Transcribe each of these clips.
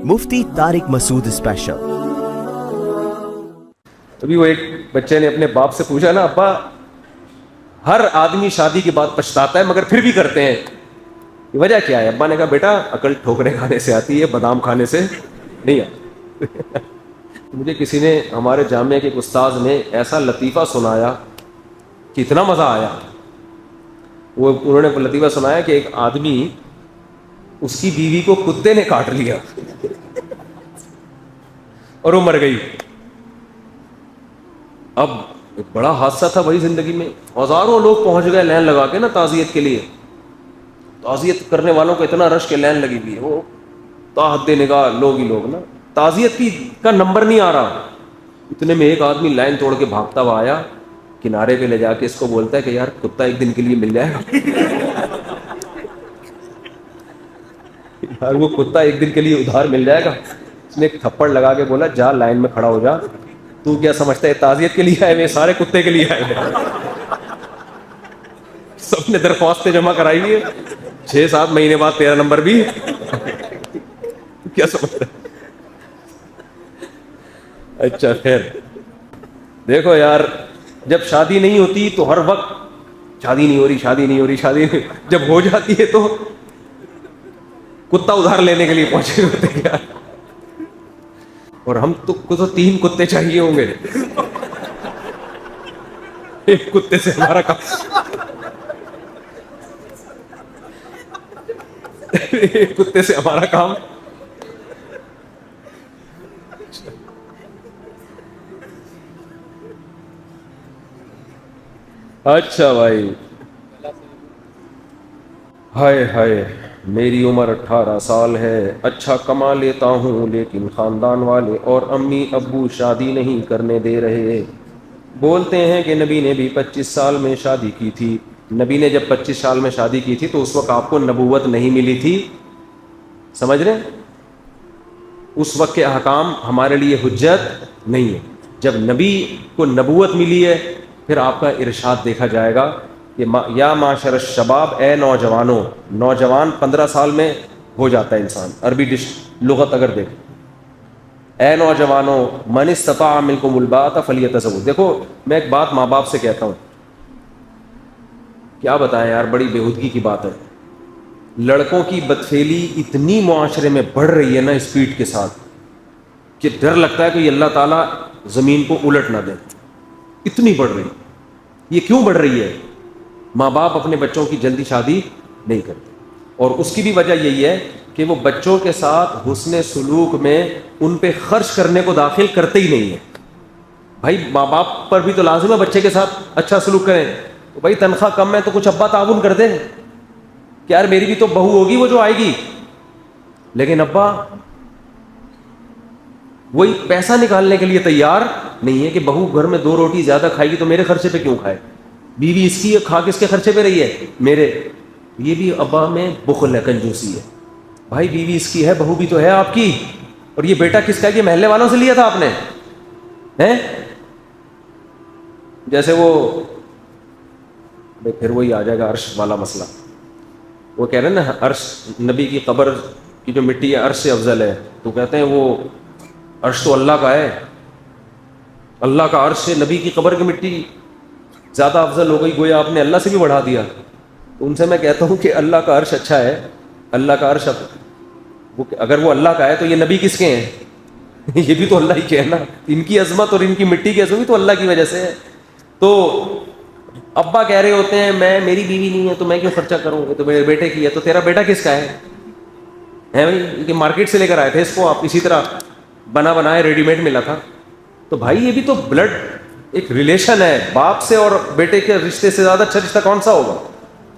مفتی طارق مسعود special. ابھی وہ ایک بچے نے اپنے باپ سے پوچھا نا، ابا ہر آدمی شادی کے بعد پچھتاتا ہے مگر پھر بھی کرتے ہیں، وجہ کیا ہے؟ ابا نے کہا بیٹا عقل ٹھوکریں کھانے سے آتی ہے، بادام کھانے سے نہیں آتی۔ مجھے کسی نے، ہمارے جامعہ کے ایک استاذ نے ایسا لطیفہ سنایا کہ اتنا مزہ آیا۔ انہوں نے لطیفہ سنایا کہ ایک آدمی، اس کی بیوی کو کتے نے کاٹ لیا اور وہ مر گئی۔ اب ایک بڑا حادثہ تھا وہی زندگی میں، ہزاروں لوگ پہنچ گئے لائن لگا کے نا تعزیت کے لیے۔ تعزیت کرنے والوں کو اتنا رش کے لائن لگی ہوئی ہے، وہ تا حد نگاہ لوگ ہی لوگ نا، تعزیت کا نمبر نہیں آ رہا۔ اتنے میں ایک آدمی لائن توڑ کے بھاگتا ہوا آیا، کنارے پہ لے جا کے اس کو بولتا ہے کہ یار کتا ایک دن کے لیے مل جائے گا یار وہ کتا ایک دن کے لیے ادھار مل جائے گا۔ اس نے ایک تھپڑ لگا کے بولا جا لائن میں کھڑا ہو جا، تو کیا سمجھتا ہے تعزیت کے لیے آئے ہوئے سارے کتے کے لیے آئے ہوئے؟ سب نے درخواستیں جمع کرائی ہوئی ہے، 6-7 مہینے بعد 13 نمبر بھی کیا سمجھتا ہے؟ اچھا خیر، دیکھو یار جب شادی نہیں ہوتی تو ہر وقت شادی نہیں ہو رہی، شادی نہیں ہو رہی، شادی نہیں، جب ہو جاتی ہے تو کتا ادھار لینے کے لیے پہنچے ہوتے ہیں۔ اور ہم تو 3 کتے چاہیے ہوں گے، ایک کتے سے ہمارا کام، ایک کتے سے ہمارا کام۔ اچھا بھائی، ہائے ہائے میری عمر 18 سال ہے، اچھا کما لیتا ہوں لیکن خاندان والے اور امی ابو شادی نہیں کرنے دے رہے۔ بولتے ہیں کہ نبی نے بھی 25 سال میں شادی کی تھی۔ نبی نے جب 25 سال میں شادی کی تھی تو اس وقت آپ کو نبوت نہیں ملی تھی، سمجھ رہے؟ اس وقت کے احکام ہمارے لیے حجت نہیں ہے۔ جب نبی کو نبوت ملی ہے پھر آپ کا ارشاد دیکھا جائے گا کہ یا معاشر الشباب، اے نوجوانوں، نوجوان 15 سال میں ہو جاتا ہے انسان، عربی لغت اگر دیکھ، اے نوجوانوں من استطاع منکم الباءۃ فلیتزوج۔ دیکھو میں ایک بات ماں باپ سے کہتا ہوں، کیا بتائیں یار، بڑی بےہودگی کی بات ہے، لڑکوں کی بدفعلی اتنی معاشرے میں بڑھ رہی ہے نا اسپیڈ کے ساتھ کہ ڈر لگتا ہے کہ یہ اللہ تعالیٰ زمین کو الٹ نہ دے، اتنی بڑھ رہی۔ یہ کیوں بڑھ رہی ہے؟ ماں باپ اپنے بچوں کی جلدی شادی نہیں کرتے، اور اس کی بھی وجہ یہی ہے کہ وہ بچوں کے ساتھ حسن سلوک میں ان پہ خرچ کرنے کو داخل کرتے ہی نہیں ہیں۔ بھائی ماں باپ پر بھی تو لازم ہے بچے کے ساتھ اچھا سلوک کریں، تو بھائی تنخواہ کم ہے تو کچھ ابا تعاون کر دیں کہ یار میری بھی تو بہو ہوگی وہ جو آئے گی، لیکن ابا وہی پیسہ نکالنے کے لیے تیار نہیں ہے کہ بہو گھر میں 2 روٹی زیادہ کھائے گی تو میرے خرچے پہ کیوں کھائے، بیوی اس کی کھا کس کے خرچے پہ رہی ہے؟ میرے۔ یہ بھی ابا میں بخل ہے، کنجوسی ہے۔ بھائی بیوی اس کی ہے، بہو بھی تو ہے آپ کی، اور یہ بیٹا کس کا ہے؟ یہ محلے والوں سے لیا تھا آپ نے ہیں؟ جیسے وہ پھر وہی آ جائے گا عرش والا مسئلہ، وہ کہہ رہے ہیں نا عرش، نبی کی قبر کی جو مٹی ہے عرش سے افضل ہے، تو کہتے ہیں وہ عرش تو اللہ کا ہے، اللہ کا عرش سے نبی کی قبر کی مٹی زیادہ افضل ہو گئی، گویا آپ نے اللہ سے بھی بڑھا دیا۔ تو ان سے میں کہتا ہوں کہ اللہ کا عرش اچھا ہے، اللہ کا عرش اگر وہ اللہ کا ہے تو یہ نبی کس کے ہیں؟ یہ بھی تو اللہ ہی کے ہیں نا، ان کی عظمت اور ان کی مٹی کی عظمت بھی تو اللہ کی وجہ سے ہے۔ تو ابا کہہ رہے ہوتے ہیں میری بیوی نہیں ہے تو میں کیوں خرچہ کروں، تو میرے بیٹے کی ہے، تو تیرا بیٹا کس کا ہے بھائی؟ کہ مارکیٹ سے لے کر آئے تھے اس کو آپ، اسی طرح بنا بنایا ریڈی میڈ ملا تھا؟ تو بھائی یہ بھی تو بلڈ ایک ریلیشن ہے، باپ سے اور بیٹے کے رشتے سے زیادہ اچھا رشتہ کون سا ہوگا؟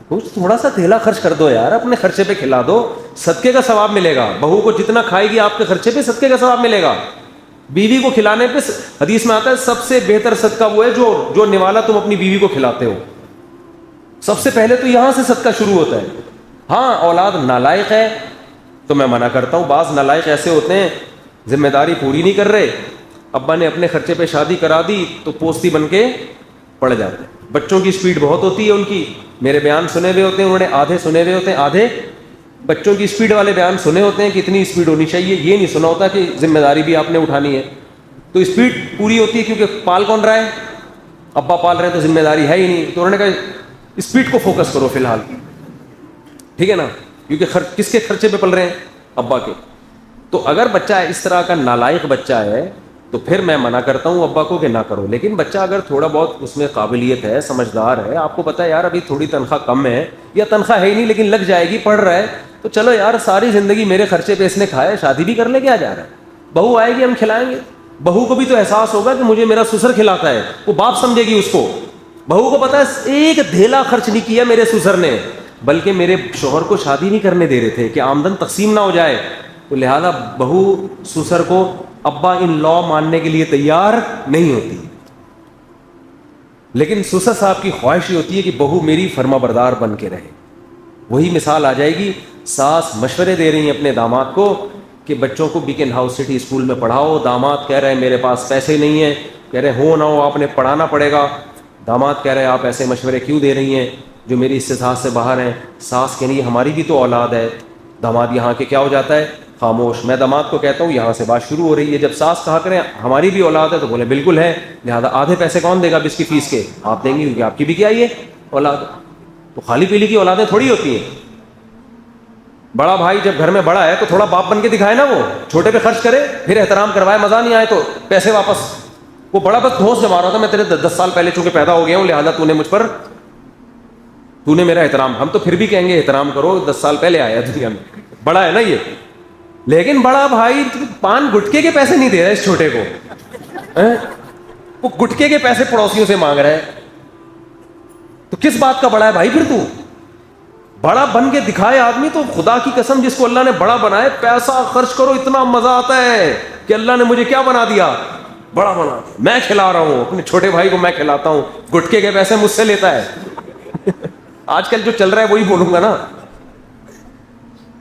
کچھ تھوڑا سا تھیلا خرچ کر دو یار، اپنے خرچے پہ کھلا دو، صدقے کا ثواب ملے گا۔ بہو کو جتنا کھائے گی آپ کے خرچے پہ صدقے کا ثواب ملے گا۔ بیوی کو کھلانے پہ حدیث میں آتا ہے سب سے بہتر صدقہ وہ ہے جو نوالا تم اپنی بیوی کو کھلاتے ہو۔ سب سے پہلے تو یہاں سے صدقہ شروع ہوتا ہے۔ ہاں اولاد نالائق ہے تو میں منع کرتا ہوں، بعض نالائق ایسے ہوتے ہیں ذمہ داری پوری نہیں کر رہے، ابا نے اپنے خرچے پہ شادی کرا دی تو پوستی بن کے پڑ جاتے ہیں۔ بچوں کی سپیڈ بہت ہوتی ہے ان کی، میرے بیان سنے ہوئے ہوتے ہیں انہوں نے، آدھے سنے ہوئے ہوتے ہیں آدھے بچوں کی اسپیڈ والے بیان سنے ہوتے ہیں کہ اتنی اسپیڈ ہونی چاہیے, یہ نہیں سنا ہوتا کہ ذمہ داری بھی آپ نے اٹھانی ہے. تو اسپیڈ پوری ہوتی ہے کیونکہ پال کون رہا ہے, ابا پال رہے ہیں, تو ذمہ داری ہے ہی نہیں. تو انہوں نے کہا اسپیڈ کو فوکس کرو فی الحال, ٹھیک ہے نا, کیونکہ کس کے خرچے پہ پل رہے ہیں, ابا کے. تو اگر بچہ اس طرح کا نالائق بچہ ہے تو پھر میں منع کرتا ہوں ابا کو کہ نہ کرو. لیکن بچہ اگر تھوڑا بہت اس میں قابلیت ہے, سمجھدار ہے, آپ کو پتہ ہے یار ابھی تھوڑی تنخواہ کم ہے یا تنخواہ ہے ہی نہیں لیکن لگ جائے گی, پڑھ رہا ہے, تو چلو یار ساری زندگی میرے خرچے پہ اس نے کھایا, شادی بھی کر لے, کیا جا رہا ہے, بہو آئے گی ہم کھلائیں گے. بہو کو بھی تو احساس ہوگا کہ مجھے میرا سسر کھلاتا ہے, وہ باپ سمجھے گی اس کو. بہو کو پتا ہے ایک دھیلا خرچ نہیں کیا میرے سسر نے, بلکہ میرے شوہر کو شادی نہیں کرنے دے رہے تھے کہ آمدن تقسیم نہ ہو جائے. تو لہذا بہو سسر کو ابا ان لا ماننے کے لیے تیار نہیں ہوتی, لیکن سسر صاحب کی خواہش یہ ہوتی ہے کہ بہو میری فرما بردار بن کے رہے. وہی مثال آ جائے گی, ساس مشورے دے رہی ہیں اپنے داماد کو کہ بچوں کو بیکن ہاؤس سٹی اسکول میں پڑھاؤ. داماد کہہ رہے ہیں میرے پاس پیسے نہیں ہیں, کہہ رہے ہو نہ ہو آپ نے پڑھانا پڑے گا. داماد کہہ رہے ہیں آپ ایسے مشورے کیوں دے رہی ہیں جو میری استطاعت سے باہر ہیں. ساس کہہ رہی ہے ہماری بھی تو اولاد ہے. داماد یہاں کے کیا ہو جاتا ہے, خاموش. میں داماد کو کہتا ہوں یہاں سے بات شروع ہو رہی ہے. جب ساس کہا کریں ہماری بھی اولاد ہے تو بولے بالکل ہے, لہٰذا آدھے پیسے کون دے گا اس کی فیس کے, آپ دیں گے کیونکہ آپ کی بھی کیا یہ اولاد. تو خالی پیلی کی اولادیں تھوڑی ہوتی ہیں. بڑا بھائی جب گھر میں بڑا ہے تو تھوڑا باپ بن کے دکھائے نا, وہ چھوٹے پہ خرچ کرے, پھر احترام کروائے, مزہ نہیں آئے تو پیسے واپس. وہ بڑا بس دھوس جما رہا تھا, میں تیرے 10 سال پہلے چونکہ پیدا ہو گیا ہوں لہٰذا تو نے مجھ پر, تو نے میرا احترام. ہم تو پھر بھی کہیں گے احترام کرو, 10 سال پہلے آیا دنیا میں, بڑا ہے نا یہ. لیکن بڑا بھائی پان گٹکے کے پیسے نہیں دے رہا اس چھوٹے کو, وہ گٹکے کے پیسے پڑوسیوں سے مانگ رہا ہے. تو کس بات کا بڑا ہے بھائی پھر تو؟ بڑا بن کے دکھائے آدمی تو خدا کی قسم جس کو اللہ نے بڑا بنائے, پیسہ خرچ کرو اتنا مزہ آتا ہے کہ اللہ نے مجھے کیا بنا دیا, بڑا بنا دیا. میں کھلا رہا ہوں اپنے چھوٹے بھائی کو, میں کھلاتا ہوں, گٹکے کے پیسے مجھ سے لیتا ہے. آج کل جو چل رہا ہے وہی بولوں گا نا.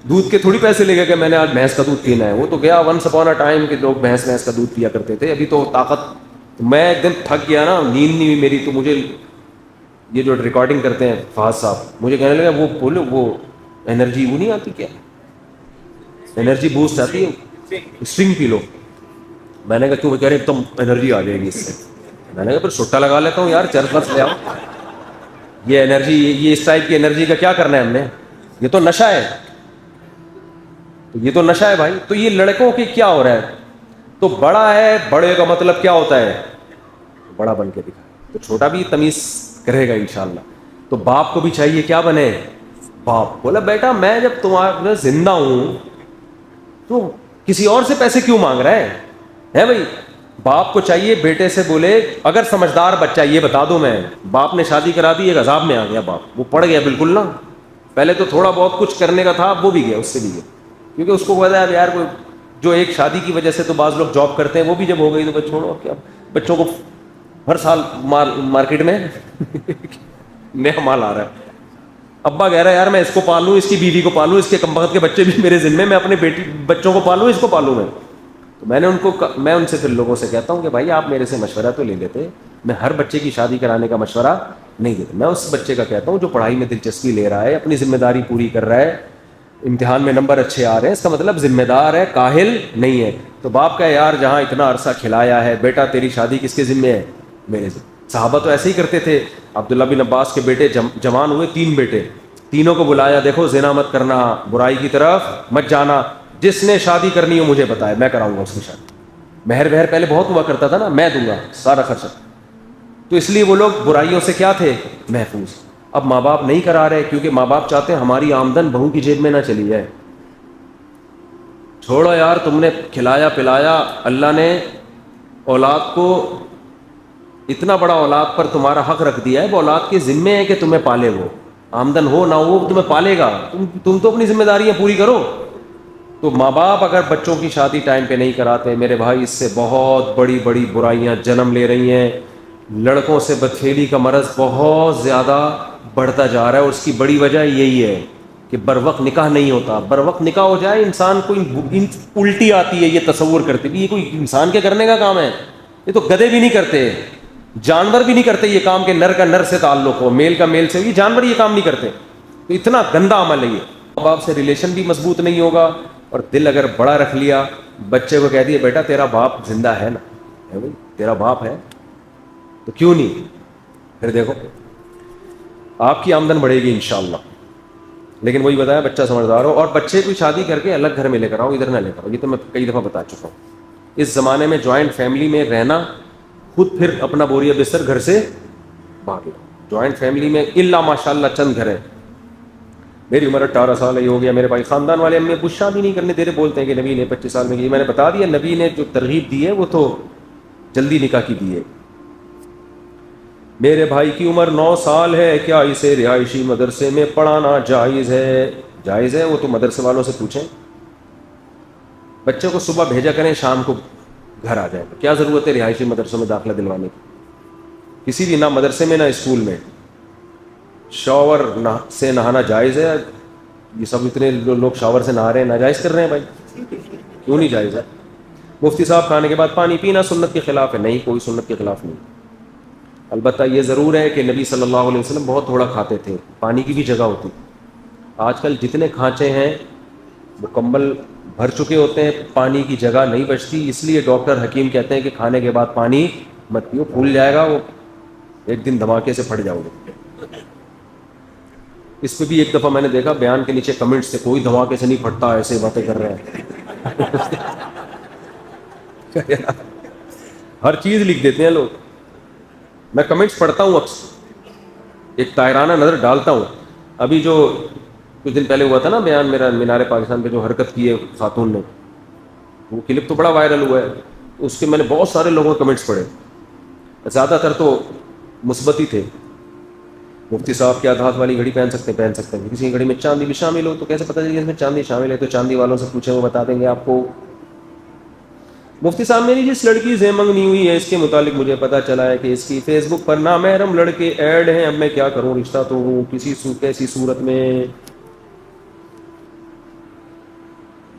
دودھ کے تھوڑی پیسے لے گا کہ میں نے آج بھینس کا دودھ پینا ہے. وہ تو گیا ونس اپون اے ٹائم کہ لوگ بھینس کا دودھ پیا کرتے تھے. ابھی تو طاقت, میں ایک دن تھک گیا نا, نیند نہیں ہوئی میری, تو مجھے یہ جو ریکارڈنگ کرتے ہیں فہد صاحب, مجھے کہنے لگا وہ بولو وہ انرجی وہ نہیں آتی کیا, انرجی بوسٹ آتی ہے, اسٹرنگ پی لو. میں نے کہا کیوں؟ کہہ رہے ایک دم انرجی آ جائے گی اس سے. میں نے کہا پھر سٹا لگا لیتا ہوں یار, چرس برس لے آؤ. یہ انرجی, یہ اس ٹائپ کی انرجی کا کیا کرنا ہے ہم نے, یہ تو نشہ ہے, تو یہ تو نشہ ہے بھائی. تو یہ لڑکوں کے کیا ہو رہا ہے, تو بڑا ہے, بڑے کا مطلب کیا ہوتا ہے, بڑا بن کے دکھا, تو چھوٹا بھی تمیز کرے گا انشاءاللہ. تو باپ کو بھی چاہیے کیا بنے, باپ. بولا بیٹا میں جب تمہارا زندہ ہوں تو کسی اور سے پیسے کیوں مانگ رہا ہے بھائی. باپ کو چاہیے بیٹے سے بولے, اگر سمجھدار بچہ, یہ بتا دو میں, باپ نے شادی کرا دی, ایک عذاب میں آ گیا باپ, وہ پڑ گیا بالکل نا. پہلے تو تھوڑا بہت کچھ کرنے کا تھا, وہ بھی گیا, اس سے بھی گیا, کیونکہ اس کو پتا ہے یار کوئی جو ایک شادی کی وجہ سے تو بعض لوگ جاب کرتے ہیں, وہ بھی جب ہو گئی تو چھوڑو کیا. بچوں کو ہر سال مارکیٹ میں نیا مال آ رہا ہے. ابا کہہ رہا ہے یار میں اس کو پالوں, اس کی بیوی کو پالوں, اس کے کم بخت کے بچے بھی میرے ذمے, میں اپنے بچوں کو پالوں, اس کو پالوں میں. تو میں ان سے پھر لوگوں سے کہتا ہوں کہ بھائی آپ میرے سے مشورہ تو لے لیتے, میں ہر بچے کی شادی کرانے کا مشورہ نہیں دیتا. میں اس بچے کا کہتا ہوں جو پڑھائی میں دلچسپی لے رہا ہے, اپنی ذمہ داری پوری کر رہا ہے, امتحان میں نمبر اچھے آ رہے ہیں, اس کا مطلب ذمہ دار ہے, کاہل نہیں ہے. تو باپ کا یار جہاں اتنا عرصہ کھلایا ہے, بیٹا تیری شادی کس کے ذمے ہے, میرے ذمے. صحابہ تو ایسے ہی کرتے تھے. عبداللہ بن عباس کے بیٹے جوان ہوئے, 3 بیٹے, تینوں کو بلایا, دیکھو زنا مت کرنا, برائی کی طرف مت جانا, جس نے شادی کرنی ہو مجھے بتائے, میں کراؤں گا اس کی شادی. مہر پہلے بہت ہوا کرتا تھا نا, میں دوں گا سارا خرچہ. تو اس لیے وہ لوگ برائیوں سے کیا تھے, محفوظ. اب ماں باپ نہیں کرا رہے کیونکہ ماں باپ چاہتے ہیں ہماری آمدن بہو کی جیب میں نہ چلی جائے. چھوڑو یار, تم نے کھلایا پلایا, اللہ نے اولاد کو اتنا بڑا اولاد پر تمہارا حق رکھ دیا ہے, وہ اولاد کے ذمے ہے کہ تمہیں پالے, وہ آمدن ہو نہ ہو تمہیں پالے گا. تم تو اپنی ذمہ داریاں پوری کرو. تو ماں باپ اگر بچوں کی شادی ٹائم پہ نہیں کراتے, میرے بھائی اس سے بہت بڑی بڑی برائیاں جنم لے رہی ہیں. لڑکوں سے بدفعلی کا مرض بہت زیادہ بڑھتا جا رہا ہے, اور اس کی بڑی وجہ یہی ہے کہ بروقت نکاح نہیں ہوتا. بروقت نکاح ہو جائے انسان کو الٹی آتی ہے, یہ تصور کرتے بھی یہ کوئی انسان کے کرنے کا کام ہے, یہ تو گدھے بھی نہیں کرتے, جانور بھی نہیں کرتے یہ کام کہ نر کا نر سے تعلق ہو, میل کا میل سے, یہ جانور یہ کام نہیں کرتے. تو اتنا گندا عمل ہے یہ. باپ سے ریلیشن بھی مضبوط نہیں ہوگا, اور دل اگر بڑا رکھ لیا, بچے کو کہہ دیا بیٹا تیرا باپ زندہ ہے نا, ہے بھائی تیرا باپ ہے تو کیوں نہیں, پھر دیکھو آپ کی آمدن بڑھے گی انشاءاللہ. لیکن وہی بتایا بچہ سمجھدار ہو, اور بچے کو شادی کر کے الگ گھر میں لے کر آؤ, ادھر نہ لے کر آؤ. یہ تو میں کئی دفعہ بتا چکا ہوں. اس زمانے میں جوائنٹ فیملی میں رہنا, خود پھر اپنا بوریا بستر گھر سے باہر لاؤ. جوائنٹ فیملی میں الا ماشاء اللہ چند گھر ہیں. میری عمر 18 سال ہے, یہ ہو گیا, میرے بھائی خاندان والے امی ابو شادی نہیں کرنے دے رہے, بولتے ہیں کہ نبی نے 25 سال میں کی. میں نے بتا دیا نبی نے جو ترغیب دی ہے وہ تو جلدی نکاح کی دی ہے. میرے بھائی کی عمر 9 سال ہے, کیا اسے رہائشی مدرسے میں پڑھانا جائز ہے؟ جائز ہے, وہ تو مدرسے والوں سے پوچھیں. بچے کو صبح بھیجا کریں, شام کو گھر آ جائے. کیا ضرورت ہے رہائشی مدرسوں میں داخلہ دلوانے کی؟ کسی بھی, نہ مدرسے میں نہ اسکول میں. شاور سے نہانا جائز ہے. یہ سب اتنے لوگ شاور سے نہا رہے ہیں, ناجائز کر رہے ہیں بھائی, کیوں نہیں جائز ہے؟ مفتی صاحب کھانے کے بعد پانی پینا سنت کے خلاف ہے؟ نہیں, کوئی سنت کے خلاف نہیں. البتہ یہ ضرور ہے کہ نبی صلی اللہ علیہ وسلم بہت تھوڑا کھاتے تھے, پانی کی بھی جگہ ہوتی. آج کل جتنے کھانچے ہیں مکمل بھر چکے ہوتے ہیں, پانی کی جگہ نہیں بچتی. اس لیے ڈاکٹر حکیم کہتے ہیں کہ کھانے کے بعد پانی مت پیو, پھول جائے گا وہ, ایک دن دھماکے سے پھٹ جاؤ گے. اس پہ بھی ایک دفعہ میں نے دیکھا بیان کے نیچے کمنٹس سے, کوئی دھماکے سے نہیں پھٹتا, ایسے باتیں کر رہے ہیں. ہر چیز لکھ دیتے ہیں لوگ. میں کمنٹس پڑھتا ہوں اکثر, ایک طاہرانہ نظر ڈالتا ہوں. ابھی جو کچھ دن پہلے ہوا تھا نا بیان میرا مینار پاکستان پہ, جو حرکت کی ہے خاتون نے, وہ کلپ تو بڑا وائرل ہوا ہے. اس کے میں نے بہت سارے لوگوں کے کمنٹس پڑھے, زیادہ تر تو مثبت ہی تھے. مفتی صاحب کیا ہاتھ والی گھڑی پہن سکتے ہیں؟ کسی کی گھڑی میں چاندی بھی شامل ہو تو کیسے پتہ چلے اس میں چاندی شامل ہے؟ تو چاندی والوں سے پوچھیں, وہ بتا دیں گے آپ کو. مفتی صاحب میری جس لڑکی سے منگنی ہوئی ہے اس کے متعلق مجھے پتہ چلا ہے کہ اس کی فیس بک پر نامحرم لڑکے ایڈ ہیں, اب میں کیا کروں؟ رشتہ تو ہوں کیسی صورت میں؟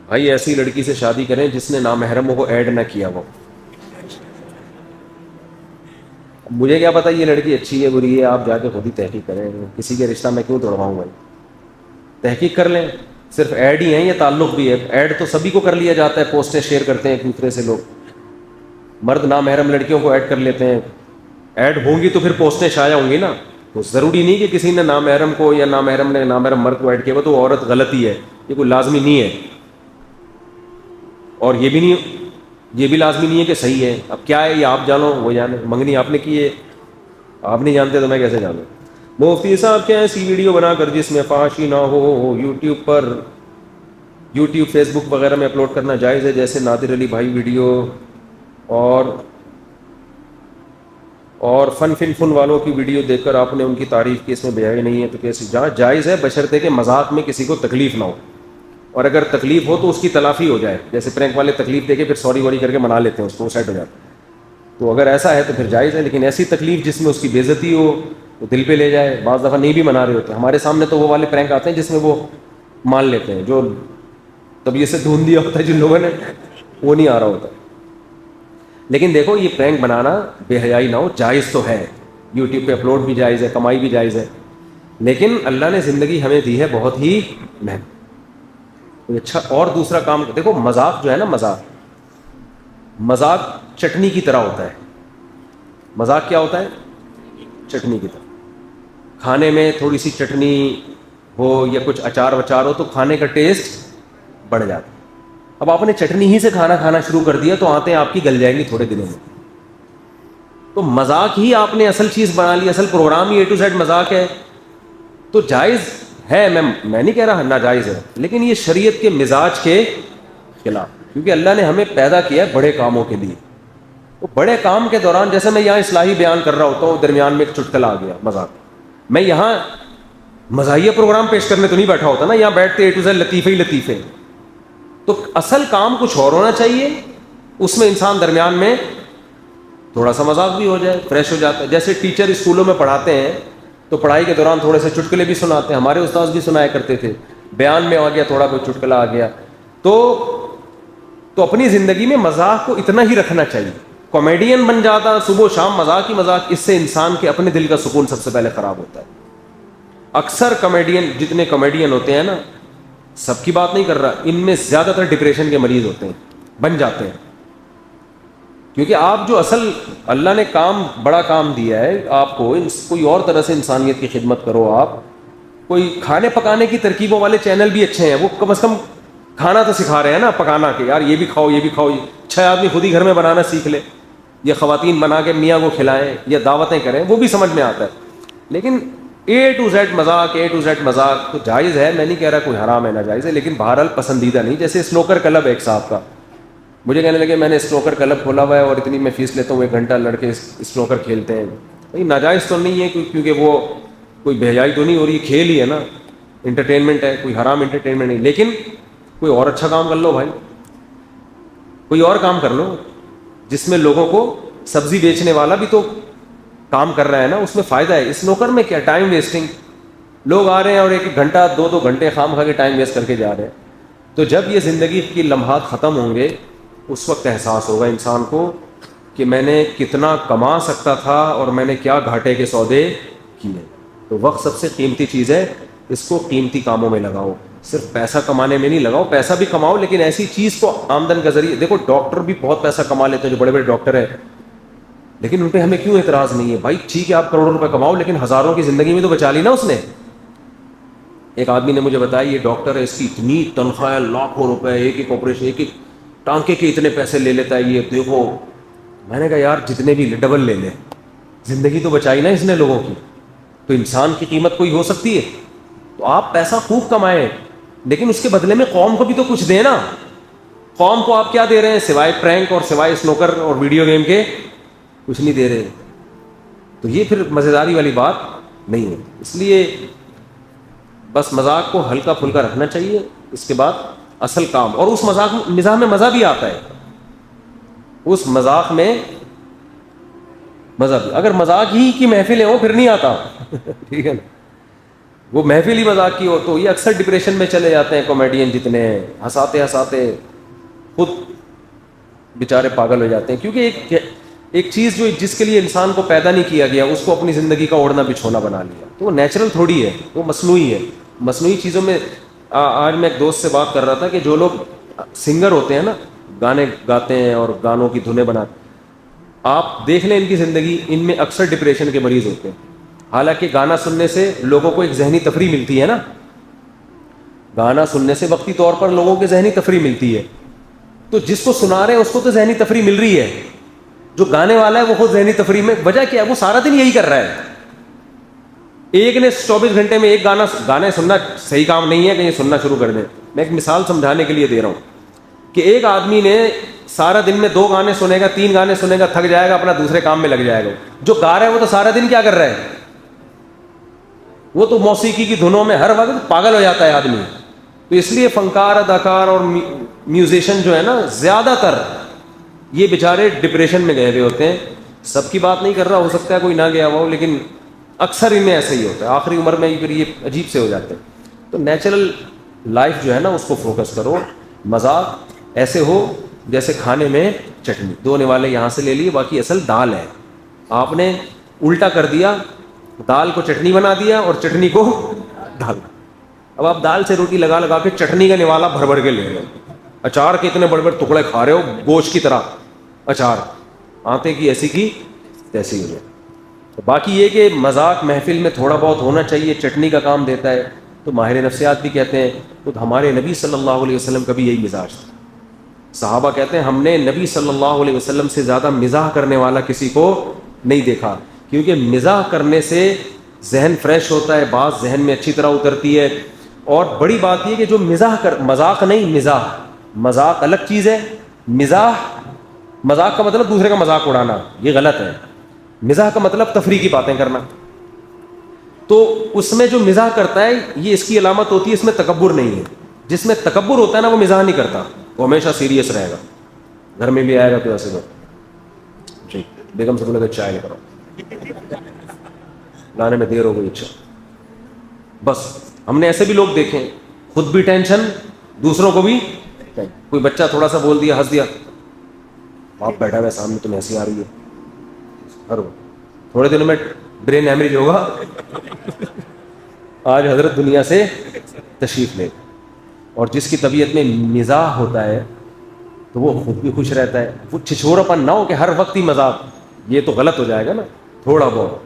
بھائی ایسی لڑکی سے شادی کریں جس نے نامحرموں کو ایڈ نہ کیا ہو. مجھے کیا پتہ یہ لڑکی اچھی ہے بری ہے, آپ جا کے خود ہی تحقیق کریں. کسی کے رشتہ میں کیوں توڑواؤں بھائی؟ تحقیق کر لیں. صرف ایڈ ہی ہیں یا تعلق بھی ہے؟ ایڈ تو سبھی کو کر لیا جاتا ہے, پوسٹیں شیئر کرتے ہیں ایک دوسرے سے لوگ. مرد نامحرم لڑکیوں کو ایڈ کر لیتے ہیں. ایڈ ہوں گی تو پھر پوسٹیں شائع ہوں گی نا. تو ضروری نہیں کہ کسی نے نامحرم کو یا نامحرم نے نامحرم مرد کو ایڈ کیا وہ تو عورت غلطی ہے, یہ کوئی لازمی نہیں ہے. اور یہ بھی لازمی نہیں ہے کہ صحیح ہے. اب کیا ہے یہ آپ جانو, وہ جانے. منگنی آپ نے کی ہے, آپ نہیں جانتے تو میں کیسے جانوں؟ مفتی صاحب کیا ایسی ویڈیو بنا کر جس میں فحاشی نہ ہو یوٹیوب فیس بک وغیرہ میں اپلوڈ کرنا جائز ہے؟ جیسے نادر علی بھائی ویڈیو اور فن والوں کی ویڈیو دیکھ کر آپ نے ان کی تعریف کی, اس میں بیائی نہیں ہے تو کیسے؟ جہاں جائز ہے بشرطے کہ مذاق میں کسی کو تکلیف نہ ہو, اور اگر تکلیف ہو تو اس کی تلافی ہو جائے. جیسے پرینک والے تکلیف دے کے پھر سوری ووری کر کے منا لیتے ہیں اس کو, وہ سیٹ ہو جاتا ہے. تو اگر ایسا ہے تو پھر جائز ہے. لیکن ایسی تکلیف جس میں اس کی بے عزتی ہو, وہ دل پہ لے جائے, بعض دفعہ نہیں بھی منا رہے ہوتے. ہمارے سامنے تو وہ والے پرینک آتے ہیں جس میں وہ مان لیتے ہیں, جو طبیعت سے ڈھونڈ دیا ہوتا ہے جن لوگوں نے, وہ نہیں آ رہا ہوتا. لیکن دیکھو یہ پرینک بنانا بے حیائی نہ ہو, جائز تو ہے. یوٹیوب پہ اپلوڈ بھی جائز ہے, کمائی بھی جائز ہے. لیکن اللہ نے زندگی ہمیں دی ہے بہت ہی مہنگی. اچھا, اور دوسرا کام دیکھو, مذاق جو ہے نا, مذاق چٹنی کی طرح ہوتا ہے. مذاق کیا ہوتا ہے؟ چٹنی کی طرح. کھانے میں تھوڑی سی چٹنی ہو یا کچھ اچار وچار ہو تو کھانے کا ٹیسٹ بڑھ جاتا ہے. اب آپ نے چٹنی ہی سے کھانا شروع کر دیا تو آتے ہیں آپ کی گل جائیں گی تھوڑے دنوں میں. تو مذاق ہی آپ نے اصل چیز بنا لی, اصل پروگرام ہی A to Z مذاق ہے. تو جائز ہے, میں نہیں کہہ رہا ناجائز ہے, لیکن یہ شریعت کے مزاج کے خلاف. کیونکہ اللہ نے ہمیں پیدا کیا ہے بڑے کاموں کے لیے. تو بڑے کام کے دوران, جیسے میں یہاں اصلاحی بیان کر رہا ہوتا ہوں, درمیان میں ایک چٹکلا آ گیا مذاق, میں یہاں مزاحیہ پروگرام پیش کرنے تو نہیں بیٹھا ہوتا نا, یہاں بیٹھتے A to Z لطیفے ہی لطیفے. تو اصل کام کچھ اور ہونا چاہیے, اس میں انسان درمیان میں تھوڑا سا مذاق بھی ہو جائے, فریش ہو جاتا ہے. جیسے ٹیچر اسکولوں میں پڑھاتے ہیں تو پڑھائی کے دوران تھوڑے سے چٹکلے بھی سناتے ہیں, ہمارے استاد بھی سنایا کرتے تھے. بیان میں آ گیا تھوڑا کوئی چٹکلا آ گیا, تو اپنی زندگی میں مذاق کو اتنا ہی رکھنا چاہیے. کامیڈین بن جاتا صبح و شام مذاق ہی مذاق, اس سے انسان کے اپنے دل کا سکون سب سے پہلے خراب ہوتا ہے. اکثر کامیڈین جتنے کامیڈین ہوتے ہیں نا, سب کی بات نہیں کر رہا, ان میں زیادہ تر ڈپریشن کے مریض ہوتے ہیں, بن جاتے ہیں. کیونکہ آپ جو اصل اللہ نے کام, بڑا کام دیا ہے آپ کو, کوئی اور طرح سے انسانیت کی خدمت کرو. آپ کوئی کھانے پکانے کی ترکیبوں والے چینل بھی اچھے ہیں, وہ کم از کم کھانا تو سکھا رہے ہیں نا, پکانا, کہ یار یہ بھی کھاؤ, یہ بھی کھاؤ. 6 آدمی خود ہی گھر میں بنانا سیکھ لے, یا خواتین بنا کے میاں کو کھلائیں, یا دعوتیں کریں, وہ بھی سمجھ میں آتا ہے. لیکن A to Z مذاق, A to Z مذاق تو جائز ہے, میں نہیں کہہ رہا کوئی حرام ہے, ناجائز ہے, لیکن بہرحال پسندیدہ نہیں. جیسے سنوکر کلب ہے ایک صاحب کا, مجھے کہنے لگے میں نے سنوکر کلب کھولا ہوا ہے اور اتنی میں فیس لیتا ہوں, 1 گھنٹہ لڑکے سنوکر کھیلتے ہیں. بھائی ناجائز تو نہیں ہے, کیونکہ وہ کوئی بہیائی تو نہیں ہو رہی, کھیل ہی ہے نا, انٹرٹینمنٹ ہے, کوئی حرام انٹرٹینمنٹ نہیں. لیکن کوئی اور اچھا کام کر لو بھائی, کوئی اور کام کر لو جس میں لوگوں کو, سبزی بیچنے والا بھی تو کام کر رہا ہے نا, اس میں فائدہ ہے. سنوکر میں کیا ٹائم ویسٹنگ, لوگ آ رہے ہیں اور 1 گھنٹہ 2 گھنٹے خام کھا کے ٹائم ویسٹ کر کے جا رہے ہیں. تو جب یہ زندگی کی لمحات ختم ہوں گے, اس وقت احساس ہوگا انسان کو کہ میں نے کتنا کما سکتا تھا اور میں نے کیا گھاٹے کے سودے کیے. تو وقت سب سے قیمتی چیز ہے, اس کو قیمتی کاموں میں لگاؤ. صرف پیسہ کمانے میں نہیں لگاؤ, پیسہ بھی کماؤ لیکن ایسی چیز کو آمدن کا ذریعہ. دیکھو ڈاکٹر بھی بہت پیسہ کما لیتے ہیں, جو بڑے بڑے ڈاکٹر ہیں, لیکن ان پہ ہمیں کیوں اعتراض نہیں ہے؟ بھائی ٹھیک ہے آپ کروڑوں روپے کماؤ, لیکن ہزاروں کی زندگی میں تو بچا لی نا اس نے. ایک آدمی نے مجھے بتایا یہ ڈاکٹر ہے, اس کی اتنی تنخواہ ہے, لاکھوں روپے, ایک آپریشن, ایک ٹانکے کے اتنے پیسے لے لیتا ہے, یہ دیکھو. میں نے کہا یار جتنے بھی ڈبل لے لے, زندگی تو بچائی نا اس نے لوگوں کی. تو انسان کی قیمت کوئی ہو سکتی ہے. تو آپ پیسہ خوب کمائیں, لیکن اس کے بدلے میں قوم کو بھی تو کچھ دیں نا. قوم کو آپ کیا دے رہے ہیں سوائے پرینک اور سوائے سنوکر اور ویڈیو گیم کے؟ کچھ نہیں دے رہے. تو یہ پھر مزیداری والی بات نہیں ہے. اس لیے بس مذاق کو ہلکا پھلکا رکھنا چاہیے, اس کے بعد اصل کام. اور اس مزاح میں مزہ بھی آتا ہے, اس مذاق میں مزہ بھی. اگر مذاق ہی کی محفلیں ہوں پھر نہیں آتا ٹھیک ہے نا, وہ محفل ہی مذاق کی ہو تو یہ اکثر ڈپریشن میں چلے جاتے ہیں. کامیڈین جتنے ہیں ہنساتے ہنساتے خود بیچارے پاگل ہو جاتے ہیں, کیونکہ ایک چیز جو جس کے لیے انسان کو پیدا نہیں کیا گیا اس کو اپنی زندگی کا اوڑھنا بچھونا بنا لیا. تو وہ نیچرل تھوڑی ہے, وہ مصنوعی ہے. مصنوعی چیزوں میں آج میں ایک دوست سے بات کر رہا تھا کہ جو لوگ سنگر ہوتے ہیں نا, گانے گاتے ہیں اور گانوں کی دھنیں بناتے, آپ دیکھ لیں ان کی زندگی, ان میں اکثر ڈپریشن کے مریض ہوتے ہیں. حالانکہ گانا سننے سے لوگوں کو ایک ذہنی تفریح ملتی ہے نا, گانا سننے سے وقتی طور پر لوگوں کو ذہنی تفریح ملتی ہے. تو جس کو سنا رہے ہیں اس کو تو ذہنی تفریح مل رہی ہے, جو گانے والا ہے وہ خود ذہنی تفریح میں. وجہ کیا ہے؟ وہ سارا دن یہی کر رہا ہے. ایک نے 24 گھنٹے میں ایک گانے سننا صحیح کام نہیں ہے کہ یہ سننا شروع کر دیں. میں ایک مثال سمجھانے کے لیے دے رہا ہوں کہ ایک آدمی نے سارا دن میں 2 گانے سنے گا, 3 گانے سنے گا, تھک جائے گا, اپنا دوسرے کام میں لگ جائے گا. جو گا رہا ہے وہ تو سارا دن کیا کر رہا ہے؟ وہ تو موسیقی کی دھنوں میں ہر وقت پاگل ہو جاتا ہے آدمی. تو اس لیے فنکار, اداکار اور میوزیشین جو ہے نا, زیادہ تر یہ بیچارے ڈپریشن میں گئے ہوئے ہوتے ہیں. سب کی بات نہیں کر رہا, ہو سکتا ہے کوئی نہ گیا ہو, لیکن اکثر ان میں ایسا ہی ہوتا ہے. آخری عمر میں پھر یہ عجیب سے ہو جاتے ہیں. تو نیچرل لائف جو ہے نا اس کو فوکس کرو. مذاق ایسے ہو جیسے کھانے میں چٹنی, 2 نوالے یہاں سے لے لیے, باقی اصل دال ہے, آپ نے الٹا کر دیا, دال کو چٹنی بنا دیا اور چٹنی کو دال. اب آپ دال سے روٹی لگا لگا کے چٹنی کا نوالا بھر بھر کے لے رہے ہو, اچار کے اتنے بڑے بڑے ٹکڑے کھا رہے ہو گوشت کی طرح, اچار آتے کی ایسی کی تیسی ہو جائے. تو باقی یہ کہ مذاق محفل میں تھوڑا بہت ہونا چاہیے, چٹنی کا کام دیتا ہے. تو ماہر نفسیات بھی کہتے ہیں تو ہمارے نبی صلی اللہ علیہ وسلم کا بھی یہی مزاج تھا. صحابہ کہتے ہیں ہم نے نبی صلی اللہ علیہ وسلم سے زیادہ مزاح کرنے والا کسی کو نہیں دیکھا, کیونکہ مزاح کرنے سے ذہن فریش ہوتا ہے, بات ذہن میں اچھی طرح اترتی ہے. اور بڑی بات یہ کہ جو مذاق نہیں, مذاق الگ چیز ہے. مذاق کا مطلب دوسرے کا مذاق اڑانا, یہ غلط ہے. مزاح کا مطلب تفریح کی باتیں کرنا. تو اس میں جو مزاح کرتا ہے یہ اس کی علامت ہوتی ہے, اس میں تکبر نہیں ہے. جس میں تکبر ہوتا ہے نا وہ مزاح نہیں کرتا, وہ ہمیشہ سیریس رہے گا. گھر میں بھی آئے گا تو ایسے میں جی بیگم سے بولے گا چائے لے کرو, لانے میں دیر ہو گئی, اچھا. بس ہم نے ایسے بھی لوگ دیکھے, خود بھی ٹینشن, دوسروں کو بھی. کوئی بچہ تھوڑا سا بول دیا, ہنس دیا, آپ بیٹھا ہوا سامنے تمہیں ہنسی آ رہی ہے, تھوڑے دنوں میں برین ہیمریج ہوگا. آج حضرت دنیا سے تشریف لے. اور جس کی طبیعت میں مزاح ہوتا ہے تو وہ خود بھی خوش رہتا ہے. وہ چھچھوراپن نہ ہو کہ ہر وقت ہی مذاق، یہ تو غلط ہو جائے گا نا. تھوڑا بہت